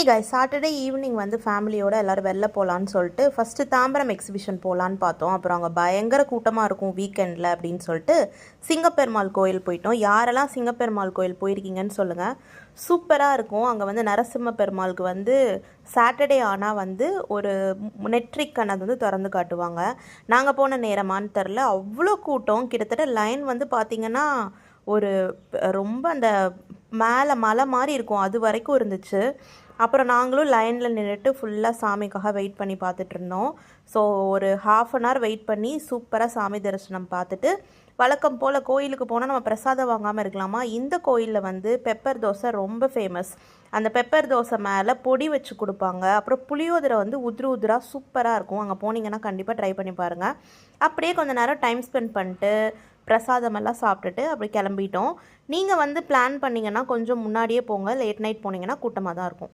Guys Saturday evening வந்து ஃபேமிலியோட எல்லோரும் வெளில போகலான்னு சொல்லிட்டு ஃபஸ்ட்டு தாம்பரம் எக்ஸிபிஷன் போகலான்னு பார்த்தோம். அப்புறம் அங்கே பயங்கர கூட்டமாக இருக்கும் வீக்கெண்டில் அப்படின்னு சொல்லிட்டு சிங்கப்பெருமாள் கோயில் போயிட்டோம். யாரெல்லாம் சிங்கப்பெருமாள் கோயில் போயிருக்கீங்கன்னு சொல்லுங்கள். சூப்பராக இருக்கும். அங்கே வந்து நரசிம்ம பெருமாளுக்கு வந்து சாட்டர்டே ஆனால் வந்து ஒரு நெட்ரிக் கணக்கு வந்து திறந்து காட்டுவாங்க. நாங்கள் போன நேரமானு தெரில, அவ்வளோ கூட்டம். கிட்டத்தட்ட லைன் வந்து பார்த்திங்கன்னா ஒரு ரொம்ப அந்த மேலே மலை மாதிரி இருக்கும் அது வரைக்கும் இருந்துச்சு. அப்புறம் நாங்களும் லைனில் நின்றுட்டு ஃபுல்லாக சாமிக்காக வெயிட் பண்ணி பார்த்துட்ருந்தோம். ஸோ ஒரு 1/2 அன் ஹவர் வெயிட் பண்ணி சூப்பராக சாமி தரிசனம் பார்த்துட்டு, வழக்கம் போல் கோயிலுக்கு போனால் நம்ம பிரசாதம் வாங்காமல் இருக்கலாமா? இந்த கோயிலில் வந்து பெப்பர் தோசை ரொம்ப ஃபேமஸ். அந்த பெப்பர் தோசை மேலே பொடி வச்சு கொடுப்பாங்க. அப்புறம் புளியோதரை வந்து உதிராக சூப்பராக இருக்கும். அங்கே போனீங்கன்னா கண்டிப்பாக ட்ரை பண்ணி பாருங்கள். அப்படியே கொஞ்சம் நேரம் டைம் ஸ்பெண்ட் பண்ணிட்டு பிரசாதமெல்லாம் சாப்பிட்டுட்டு அப்படி கிளம்பிட்டோம். நீங்கள் வந்து பிளான் பண்ணிங்கன்னா கொஞ்சம் முன்னாடியே போங்க. லேட் நைட் போனீங்கன்னா கூட்டமாக தான் இருக்கும்.